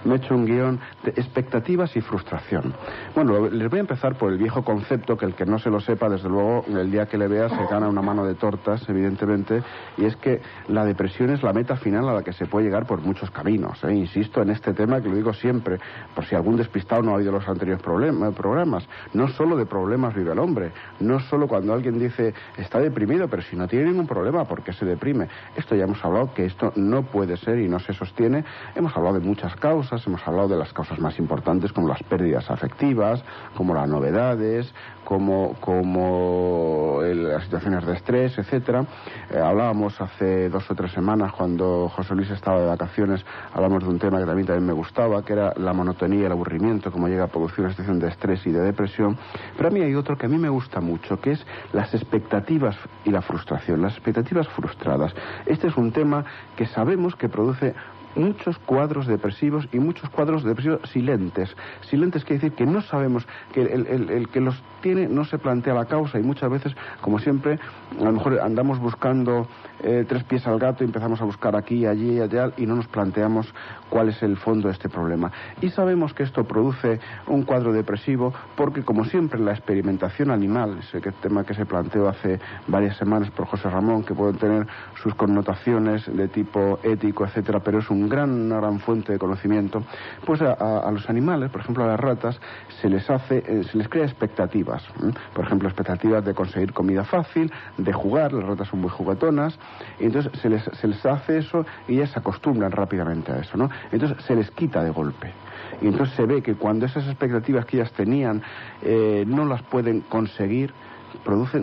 me he hecho un guión de expectativas y frustración. Bueno, les voy a empezar por el viejo concepto, que el que no se lo sepa, desde luego, el día que le vea se gana una mano de tortas, evidentemente, y es que la depresión es la meta final a la que se puede llegar por muchos caminos. Insisto en este tema, que lo digo siempre, por si algún despistado no ha oído los anteriores programas. No solo de problemas vive el hombre, no solo cuando alguien dice está deprimido, pero si no tiene ningún problema, ¿por qué se deprime? Esto ya hemos hablado, que esto no puede ser y no se sostiene. Hemos hablado de muchas causas, hemos hablado de las causas más importantes, como las pérdidas afectivas, como las novedades, como las situaciones de estrés, etcétera. Hablábamos hace 2 o 3 semanas, cuando José Luis estaba de vacaciones, hablamos de un tema que también me gustaba, que era la monotonía y el aburrimiento, cómo llega a producir una situación de estrés y de depresión. Pero a mí hay otro que a mí me gusta mucho, que es las expectativas y la frustración, las expectativas frustradas. Este es un tema que sabemos que produce muchos cuadros depresivos y muchos cuadros depresivos silentes. Silentes quiere decir que no sabemos, que el que los tiene no se plantea la causa, y muchas veces, como siempre, a lo mejor andamos buscando 3 pies al gato y empezamos a buscar aquí, allí y allá y no nos planteamos cuál es el fondo de este problema. Y sabemos que esto produce un cuadro depresivo porque, como siempre, la experimentación animal, ese tema que se planteó hace varias semanas por José Ramón, que pueden tener sus connotaciones de tipo ético, etcétera, pero es una gran fuente de conocimiento, pues a los animales, por ejemplo a las ratas, se les crea expectativas. Por ejemplo, expectativas de conseguir comida fácil, de jugar. Las ratas son muy juguetonas, y entonces se les hace eso y ellas se acostumbran rápidamente a eso, ¿no? Entonces se les quita de golpe. Y entonces se ve que cuando esas expectativas que ellas tenían no las pueden conseguir,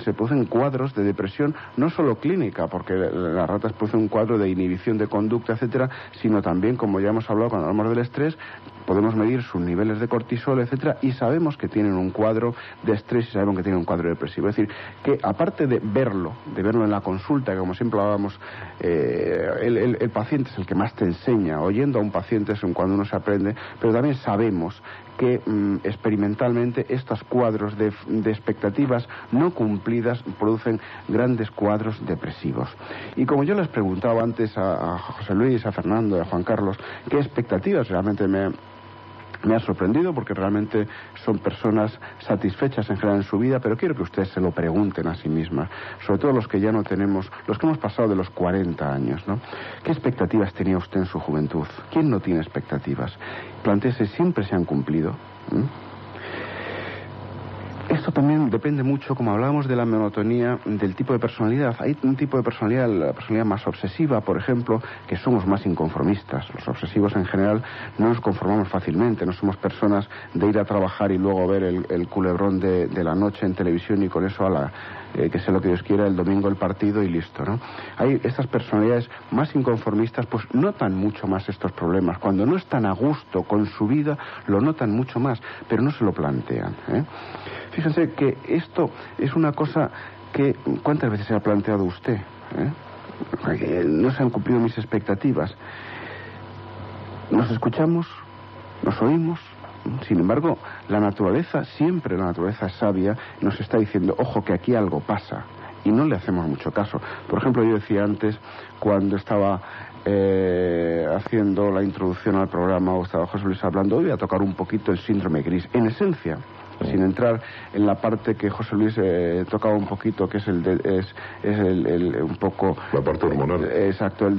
se producen cuadros de depresión, no solo clínica, porque las ratas producen un cuadro de inhibición de conducta, etcétera, sino también, como ya hemos hablado cuando hablamos del estrés, podemos medir sus niveles de cortisol, etcétera, y sabemos que tienen un cuadro de estrés y sabemos que tienen un cuadro depresivo. Es decir, que aparte de verlo en la consulta, que como siempre hablábamos, el paciente es el que más te enseña. Oyendo a un paciente es cuando uno se aprende, pero también sabemos que experimentalmente estos cuadros de expectativas no cumplidas producen grandes cuadros depresivos. Y como yo les preguntaba antes a José Luis, a Fernando y a Juan Carlos, ¿qué expectativas realmente me ha sorprendido? Porque realmente son personas satisfechas en general en su vida, pero quiero que ustedes se lo pregunten a sí mismas, sobre todo los que ya no tenemos, los que hemos pasado de los 40 años, ¿no? ¿Qué expectativas tenía usted en su juventud? ¿Quién no tiene expectativas? Plantéese, ¿siempre se han cumplido? Esto también depende mucho, como hablábamos de la monotonía, del tipo de personalidad. Hay un tipo de personalidad, la personalidad más obsesiva, por ejemplo, que somos más inconformistas. Los obsesivos en general no nos conformamos fácilmente, no somos personas de ir a trabajar y luego ver el culebrón de la noche en televisión y con eso que sea lo que Dios quiera, el domingo el partido y listo, ¿no? Hay estas personalidades más inconformistas, pues notan mucho más estos problemas. Cuando no están a gusto con su vida, lo notan mucho más, pero no se lo plantean, Fíjense que esto es una cosa que, ¿cuántas veces se ha planteado usted? Que no se han cumplido mis expectativas. Nos escuchamos, nos oímos. Sin embargo, siempre la naturaleza es sabia, nos está diciendo, ojo, que aquí algo pasa, y no le hacemos mucho caso. Por ejemplo, yo decía antes, cuando estaba haciendo la introducción al programa, o estaba José Luis hablando, hoy voy a tocar un poquito el síndrome gris, en esencia, sin entrar en la parte que José Luis tocaba un poquito, que es un poco la parte hormonal. Exacto, el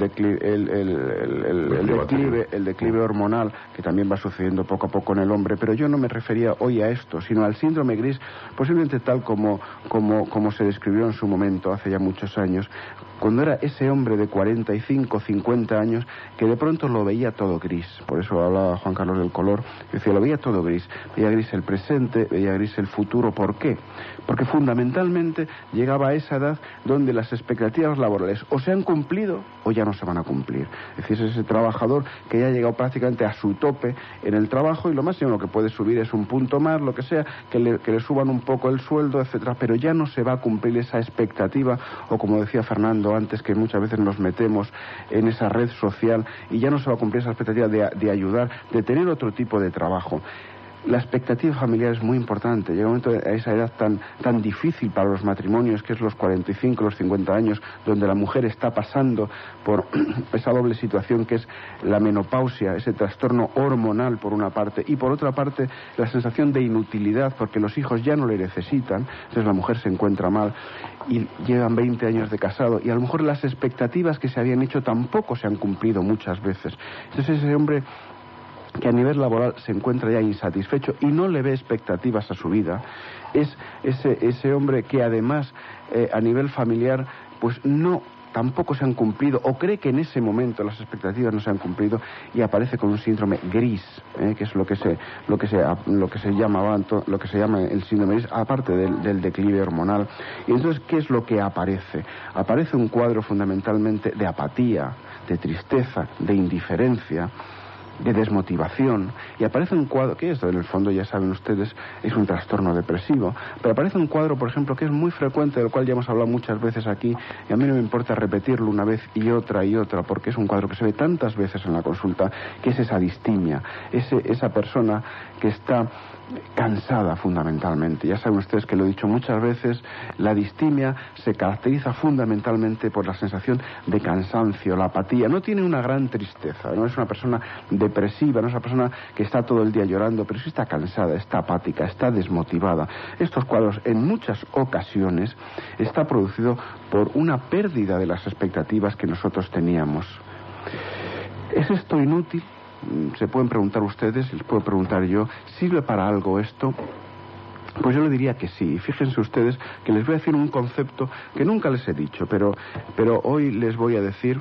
declive hormonal, que también va sucediendo poco a poco en el hombre. Pero yo no me refería hoy a esto, sino al síndrome gris, posiblemente tal como se describió en su momento hace ya muchos años, cuando era ese hombre de 45, 50 años que de pronto lo veía todo gris. Por eso hablaba Juan Carlos del color, decía, lo veía todo gris. Veía gris el presente, veía gris el futuro. ¿Por qué? Porque fundamentalmente llegaba a esa edad donde las expectativas laborales o se han cumplido o ya no se van a cumplir. Es decir, es ese trabajador que ya ha llegado prácticamente a su tope en el trabajo, y lo máximo lo que puede subir es un punto más, lo que sea, que le suban un poco el sueldo, etcétera, pero ya no se va a cumplir esa expectativa, o como decía Fernando antes, que muchas veces nos metemos en esa red social y ya no se va a cumplir esa expectativa de ayudar, de tener otro tipo de trabajo. La expectativa familiar es muy importante. Llega un momento a esa edad tan difícil para los matrimonios, que es los 45, los 50 años, donde la mujer está pasando por esa doble situación que es la menopausia, ese trastorno hormonal por una parte, y por otra parte la sensación de inutilidad porque los hijos ya no le necesitan. Entonces la mujer se encuentra mal y llevan 20 años de casado y a lo mejor las expectativas que se habían hecho tampoco se han cumplido muchas veces. Entonces ese hombre que a nivel laboral se encuentra ya insatisfecho y no le ve expectativas a su vida, es ese hombre que además a nivel familiar pues tampoco se han cumplido o cree que en ese momento las expectativas no se han cumplido y aparece con un síndrome gris, que es lo que se llama el síndrome gris, aparte del declive hormonal. Y entonces, ¿qué es lo que aparece? Aparece un cuadro fundamentalmente de apatía, de tristeza, de indiferencia, de desmotivación, y aparece un cuadro que esto en el fondo ya saben ustedes es un trastorno depresivo, pero aparece un cuadro por ejemplo que es muy frecuente, del cual ya hemos hablado muchas veces aquí y a mí no me importa repetirlo una vez y otra porque es un cuadro que se ve tantas veces en la consulta, que es esa distimia, esa persona que está cansada fundamentalmente. Ya saben ustedes que lo he dicho muchas veces, la distimia se caracteriza fundamentalmente por la sensación de cansancio, la apatía. No tiene una gran tristeza, no es una persona depresiva, no es una persona que está todo el día llorando, pero sí está cansada, está apática, está desmotivada. Estos cuadros en muchas ocasiones está producido por una pérdida de las expectativas que nosotros teníamos. ¿Es esto inútil? Se pueden preguntar ustedes, les puedo preguntar yo, ¿sirve para algo esto? Pues yo le diría que sí. Y fíjense ustedes que les voy a decir un concepto que nunca les he dicho, pero hoy les voy a decir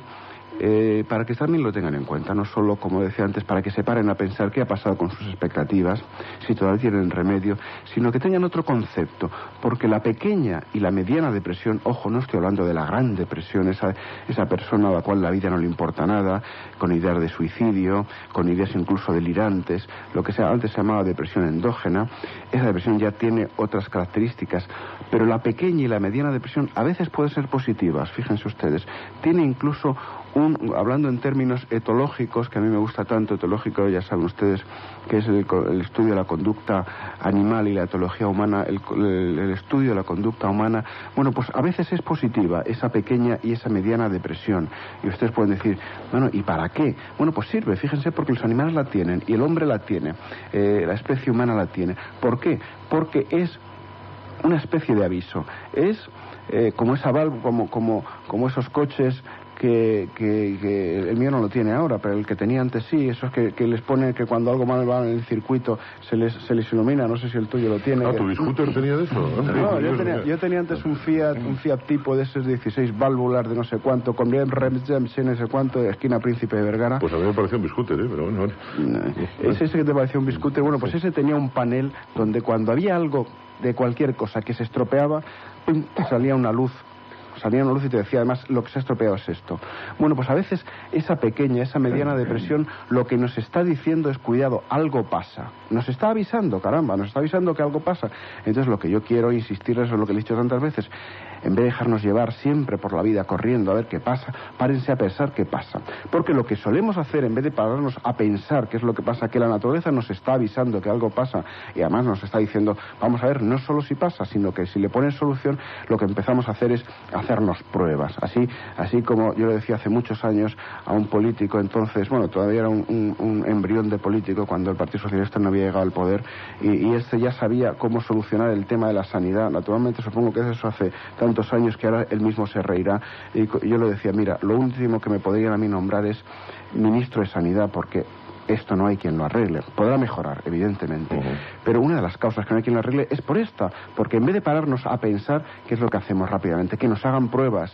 para que también lo tengan en cuenta, no solo, como decía antes, para que se paren a pensar qué ha pasado con sus expectativas, si todavía tienen remedio, sino que tengan otro concepto, porque la pequeña y la mediana depresión, ojo, no estoy hablando de la gran depresión, esa persona a la cual la vida no le importa nada, con ideas de suicidio, con ideas incluso delirantes, lo que antes se llamaba depresión endógena. Esa depresión ya tiene otras características, pero la pequeña y la mediana depresión a veces pueden ser positivas, fíjense ustedes, tiene incluso hablando en términos etológicos, que a mí me gusta tanto, etológico, ya saben ustedes, que es el estudio de la conducta animal y la etología humana, el estudio de la conducta humana, bueno, pues a veces es positiva esa pequeña y esa mediana depresión. Y ustedes pueden decir, bueno, ¿y para qué? Bueno, pues sirve, fíjense, porque los animales la tienen, y el hombre la tiene, la especie humana la tiene. ¿Por qué? Porque es una especie de aviso. Es como esa válvula, como esos coches que el mío no lo tiene ahora, pero el que tenía antes sí, esos que les pone que cuando algo mal va en el circuito se les ilumina, no sé si el tuyo lo tiene. Ah, ¿tu scooter tenía de eso? No, yo tenía antes un Fiat tipo de esos 16 válvulas de no sé cuánto, con Remsens no sé cuánto, de esquina Príncipe de Vergara. Pues a mí me parecía un scooter, pero bueno. ¿Es ese que te parecía un scooter? Bueno, pues ese tenía un panel donde cuando había algo de cualquier cosa que se estropeaba, ¡pum!, salía una luz y te decía además lo que se ha estropeado es esto. Bueno, pues a veces esa pequeña, esa mediana depresión lo que nos está diciendo es cuidado, algo pasa. Nos está avisando, caramba, nos está avisando que algo pasa. Entonces lo que yo quiero insistirles es lo que le he dicho tantas veces. En vez de dejarnos llevar siempre por la vida corriendo a ver qué pasa, párense a pensar qué pasa. Porque lo que solemos hacer, en vez de pararnos a pensar qué es lo que pasa, que la naturaleza nos está avisando que algo pasa y además nos está diciendo, vamos a ver, no solo si pasa, sino que si le pones solución, lo que empezamos a hacer es hacernos pruebas. Así como yo le decía hace muchos años a un político, entonces, bueno, todavía era un embrión de político cuando el Partido Socialista no había llegado al poder y este ya sabía cómo solucionar el tema de la sanidad. Naturalmente supongo que eso hace tantos años que ahora él mismo se reirá. Y yo le decía, mira, lo último que me podrían a mí nombrar es ministro de Sanidad, porque esto no hay quien lo arregle. Podrá mejorar, evidentemente, pero una de las causas que no hay quien lo arregle es por esta, porque en vez de pararnos a pensar qué es lo que hacemos rápidamente, que nos hagan pruebas,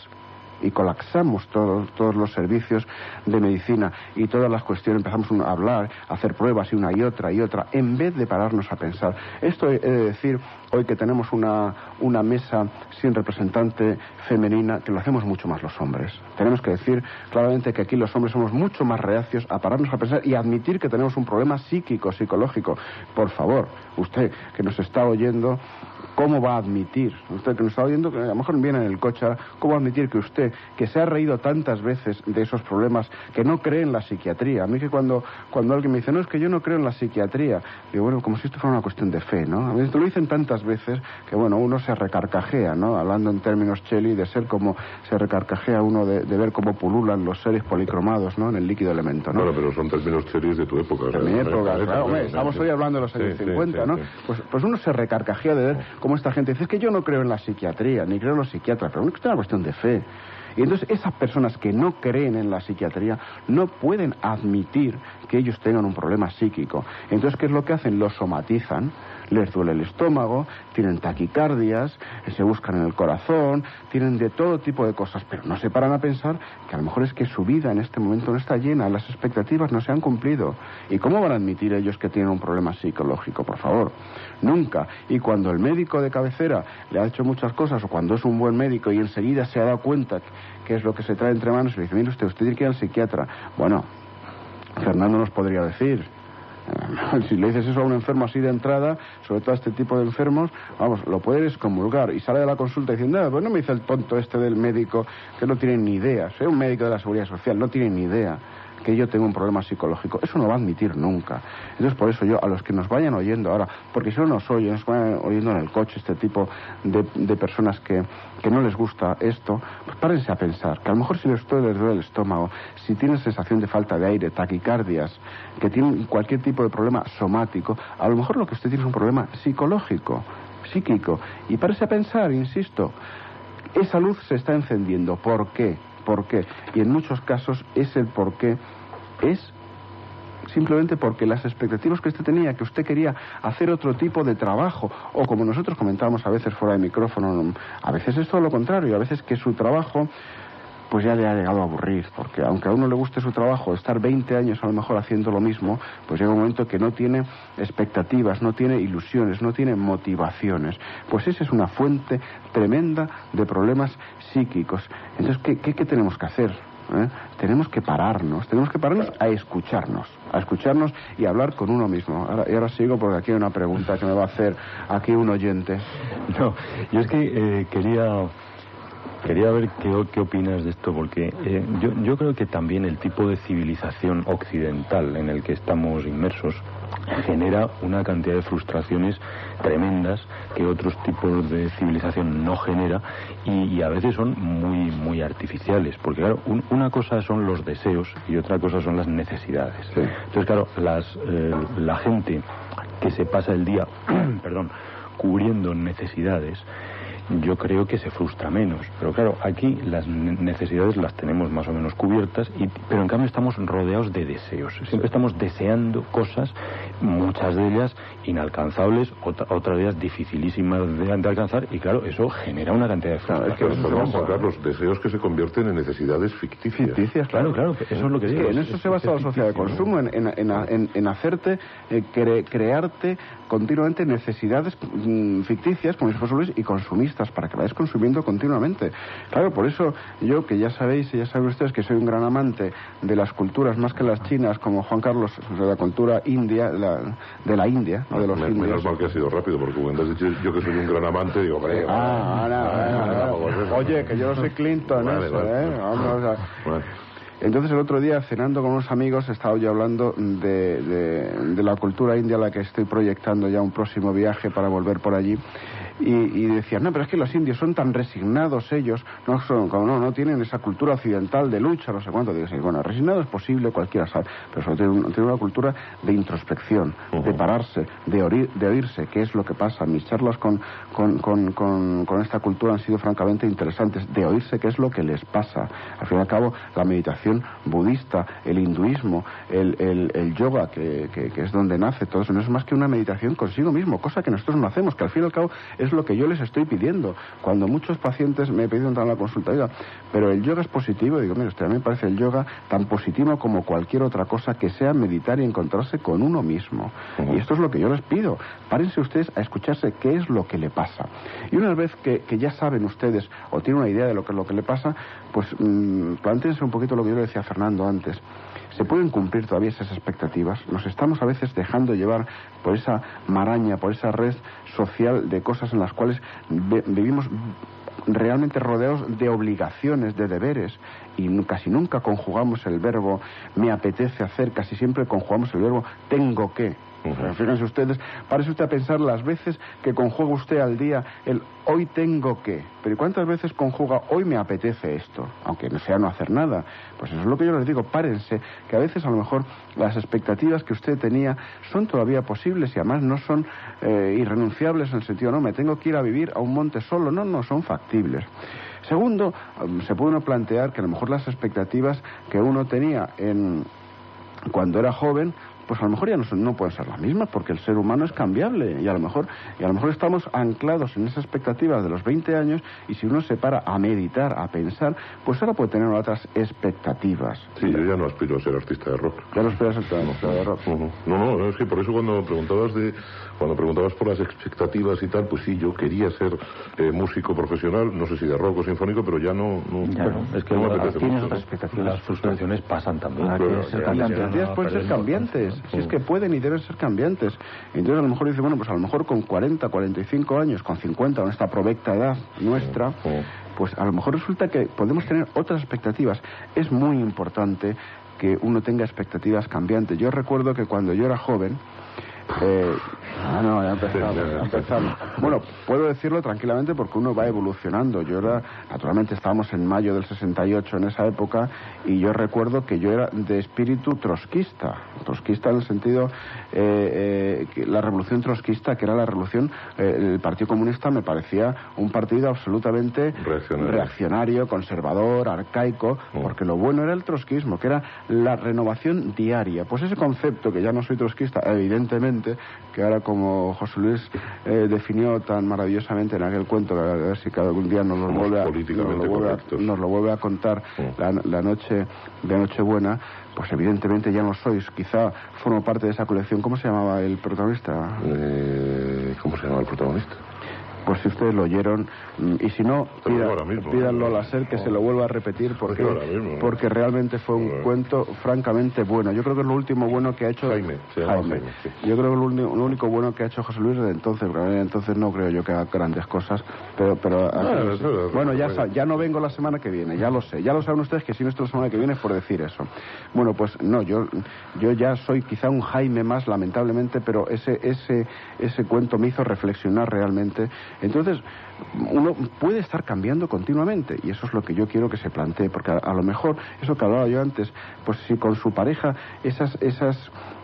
y colapsamos todos los servicios de medicina y todas las cuestiones, empezamos a hablar, a hacer pruebas y una y otra, en vez de pararnos a pensar. Esto he de decir hoy que tenemos una mesa sin representante femenina, que lo hacemos mucho más los hombres. Tenemos que decir claramente que aquí los hombres somos mucho más reacios a pararnos a pensar y a admitir que tenemos un problema psicológico. Por favor, usted que nos está oyendo, ¿cómo va a admitir, usted que nos está oyendo, que a lo mejor viene en el coche, cómo va a admitir que usted, que se ha reído tantas veces de esos problemas, que no cree en la psiquiatría? A mí que cuando alguien me dice, no, es que yo no creo en la psiquiatría, digo, bueno, como si esto fuera una cuestión de fe, ¿no? A mí esto lo dicen tantas veces que, bueno, uno se recarcajea, ¿no? Hablando en términos Shelley, de ser como se recarcajea uno de ver cómo pululan los seres policromados, ¿no? En el líquido elemento, ¿no? Bueno, pero son términos Shelley de tu época. De mi época, claro, hombre, estamos hoy hablando de los años 50, ¿no? Pues uno se recarcajea de ver cómo esta gente dice, es que yo no creo en la psiquiatría, ni creo en los psiquiatras, pero es una cuestión de fe. Y entonces esas personas que no creen en la psiquiatría no pueden admitir que ellos tengan un problema psíquico. Entonces, ¿qué es lo que hacen? Lo somatizan, les duele el estómago, tienen taquicardias, se buscan en el corazón, tienen de todo tipo de cosas, pero no se paran a pensar que a lo mejor es que su vida en este momento no está llena, las expectativas no se han cumplido. ¿Y cómo van a admitir ellos que tienen un problema psicológico? Por favor, nunca. Y cuando el médico de cabecera le ha hecho muchas cosas, o cuando es un buen médico y enseguida se ha dado cuenta que es lo que se trae entre manos, y le dice, mire usted tiene que ir al psiquiatra. Bueno, Fernando nos podría decir, si le dices eso a un enfermo así de entrada, sobre todo a este tipo de enfermos, vamos, lo puede excomulgar, y sale de la consulta diciendo, pues no me dice el tonto este del médico que no tiene ni idea, soy un médico de la Seguridad Social, no tiene ni idea que yo tengo un problema psicológico. Eso no va a admitir nunca. Entonces, por eso yo, a los que nos vayan oyendo ahora, porque si no nos oyen, nos vayan oyendo en el coche este tipo de personas que no les gusta esto, pues párense a pensar que a lo mejor si les duele el estómago, si tienen sensación de falta de aire, taquicardias, que tienen cualquier tipo de problema somático, a lo mejor lo que usted tiene es un problema psicológico, psíquico. Y párense a pensar, insisto, esa luz se está encendiendo. ¿Por qué? ¿Por qué? Y en muchos casos el por qué es simplemente porque las expectativas que usted tenía, que usted quería hacer otro tipo de trabajo, o como nosotros comentábamos a veces fuera de micrófono, a veces es todo lo contrario, a veces que su trabajo pues ya le ha llegado a aburrir, porque aunque a uno le guste su trabajo, estar 20 años a lo mejor haciendo lo mismo, pues llega un momento que no tiene expectativas, no tiene ilusiones, no tiene motivaciones. Pues esa es una fuente tremenda de problemas psíquicos. Entonces, ¿qué tenemos que hacer? Tenemos que pararnos a escucharnos y hablar con uno mismo. Ahora sigo porque aquí hay una pregunta que me va a hacer aquí un oyente. No, yo es que quería ver qué opinas de esto, porque yo creo que también el tipo de civilización occidental en el que estamos inmersos genera una cantidad de frustraciones tremendas que otros tipos de civilización no genera, y a veces son muy, muy artificiales, porque claro, una cosa son los deseos y otra cosa son las necesidades. Sí. Entonces claro, la gente que se pasa el día cubriendo necesidades, yo creo que se frustra menos. Pero claro, aquí las necesidades las tenemos más o menos cubiertas, pero en cambio estamos rodeados de deseos. Siempre estamos deseando cosas, muchas de ellas inalcanzables, otras de ellas dificilísimas de alcanzar, y claro, eso genera una cantidad de frustración. Juan Carlos, deseos que se convierten en necesidades ficticias. Ficticias, claro, eso es lo que digo. En eso se basa la sociedad de consumo, en hacerte, crearte continuamente necesidades ficticias, como si fuesen y consumistas, para que vayas consumiendo continuamente. Claro, por eso yo, que ya saben ustedes que soy un gran amante de las culturas más que las chinas, como Juan Carlos, de la cultura india, de la India, no de los indios. Menos mal que ha sido rápido, porque cuando has dicho yo que soy un gran amante, digo, oye, que yo no soy Clinton, Entonces el otro día, cenando con unos amigos, estaba yo hablando de la cultura india a la que estoy proyectando ya un próximo viaje para volver por allí. Y decían, no, pero es que los indios son tan resignados ellos, no tienen esa cultura occidental de lucha, no sé cuánto. Digo, sí, bueno, resignado es posible, cualquiera sabe, pero sobre todo tiene una cultura de introspección, de pararse, de oírse, qué es lo que pasa. Mis charlas con esta cultura han sido francamente interesantes, de oírse qué es lo que les pasa. Al fin y al cabo, la meditación budista, el hinduismo, el yoga, que es donde nace todo eso, no es más que una meditación consigo mismo, cosa que nosotros no hacemos, que al fin y al cabo es lo que yo les estoy pidiendo. Cuando muchos pacientes me piden entrar a la consulta, oiga, pero el yoga es positivo, digo, mire, usted, a mí me parece el yoga tan positivo como cualquier otra cosa, que sea meditar y encontrarse con uno mismo. Y esto es lo que yo les pido. Párense ustedes a escucharse qué es lo que le pasa. Y una vez que ya saben ustedes, o tienen una idea de lo que le pasa, pues plántense un poquito lo que yo le decía a Fernando antes. ¿Se pueden cumplir todavía esas expectativas? Nos estamos a veces dejando llevar por esa maraña, por esa red social de cosas en las cuales vivimos realmente rodeados de obligaciones, de deberes, y casi nunca conjugamos el verbo me apetece hacer, casi siempre conjugamos el verbo tengo que. Fíjense ustedes, parece usted a pensar las veces que conjuga usted al día el hoy tengo que, pero ¿cuántas veces conjuga hoy me apetece esto? Aunque no sea no hacer nada. Pues eso es lo que yo les digo, párense, que a veces a lo mejor las expectativas que usted tenía son todavía posibles y además no son irrenunciables en el sentido, no, me tengo que ir a vivir a un monte solo, no, son factibles. Segundo, se puede uno plantear que a lo mejor las expectativas que uno tenía cuando era joven, pues a lo mejor ya no pueden ser las mismas, porque el ser humano es cambiable y a lo mejor estamos anclados en esa expectativa de los 20 años, y si uno se para a meditar, a pensar, pues ahora puede tener otras expectativas. Sí, yo ya no aspiro a ser artista de rock. Ya no aspiras a ser artista de rock. No, es que por eso cuando preguntabas por las expectativas y tal, pues sí, yo quería ser músico profesional, no sé si de rock o sinfónico, pero ya no es que no me apetece tienes mucho, otras expectativas. Las frustraciones pasan también. Las expectativas pueden ser cambiantes. Si es que pueden y deben ser cambiantes. Entonces a lo mejor dice, bueno, pues a lo mejor con 40, 45 años, con 50, con esta provecta edad nuestra, pues a lo mejor resulta que podemos tener otras expectativas. Es muy importante que uno tenga expectativas cambiantes. Yo recuerdo que cuando yo era joven, ya empezamos. Bueno, puedo decirlo tranquilamente porque uno va evolucionando. Naturalmente estábamos en mayo del 68 en esa época, y yo recuerdo que yo era de espíritu trotskista en el sentido que la revolución trotskista, que era la revolución, el Partido Comunista me parecía un partido absolutamente reaccionario, conservador, arcaico, porque lo bueno era el trotskismo, que era la renovación diaria. Pues ese concepto, que ya no soy trotskista, evidentemente, que ahora como José Luis definió tan maravillosamente en aquel cuento, que a ver si cada día nos lo vuelve a contar la noche de Nochebuena, pues evidentemente ya no sois. Quizá formo parte de esa colección. ¿Cómo se llamaba el protagonista? ¿Cómo se llama el protagonista? Pues si ustedes lo oyeron, y si no, pídanlo a la SER que se lo vuelva a repetir, porque realmente fue un cuento francamente bueno. Yo creo que es lo último bueno que ha hecho Jaime. Sí. Yo creo que lo único bueno que ha hecho José Luis desde entonces, porque entonces no creo yo que haga grandes cosas, pero bueno, ya no vengo la semana que viene, ya lo sé. Ya lo saben ustedes que si no estoy la semana que viene es por decir eso. Bueno, pues no, yo ya soy quizá un Jaime más, lamentablemente, pero ese cuento me hizo reflexionar realmente. Entonces, uno puede estar cambiando continuamente, y eso es lo que yo quiero que se plantee, porque a lo mejor, eso que hablaba yo antes, pues si con su pareja esas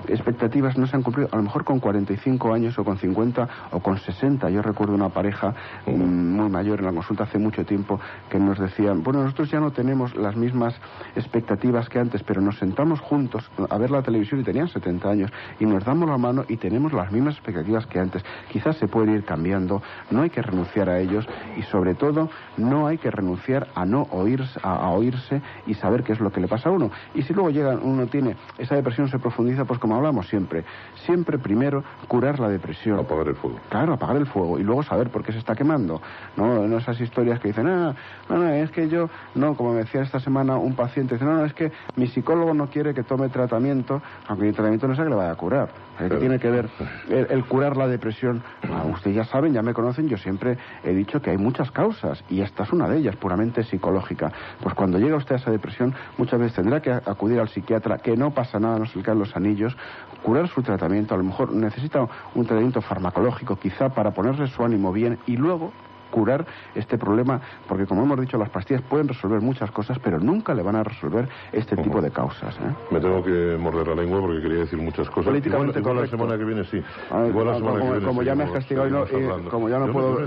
expectativas no se han cumplido, a lo mejor con 45 años o con 50 o con 60. Yo recuerdo una pareja muy mayor en la consulta hace mucho tiempo que nos decían, bueno, nosotros ya no tenemos las mismas expectativas que antes, pero nos sentamos juntos a ver la televisión, y tenían 70 años, y nos damos la mano y tenemos las mismas expectativas que antes. Quizás se puede ir cambiando, no hay que renunciar a ellos, y sobre todo no hay que renunciar a oírse y saber qué es lo que le pasa a uno. Y si luego uno tiene esa depresión, se profundiza, pues como hablamos siempre primero curar la depresión. Apagar el fuego. Claro, apagar el fuego, y luego saber por qué se está quemando. No esas historias que dicen, es que yo, como me decía esta semana un paciente, dice, es que mi psicólogo no quiere que tome tratamiento, aunque el tratamiento no sea que le vaya a curar. ¿Qué tiene que ver el curar la depresión? Ustedes ya saben, ya me conocen, yo siempre he dicho que hay muchas causas, y esta es una de ellas, puramente psicológica. Pues cuando llega usted a esa depresión, muchas veces tendrá que acudir al psiquiatra, que no pasa nada, no se le caen los anillos, curar su tratamiento, a lo mejor necesita un tratamiento farmacológico, quizá para ponerle su ánimo bien, y luego curar este problema, porque como hemos dicho, las pastillas pueden resolver muchas cosas, pero nunca le van a resolver este tipo de causas. Me tengo que morder la lengua porque quería decir muchas cosas. Políticamente igual la semana que viene sí. Como ya me has castigado y como ya no puedo...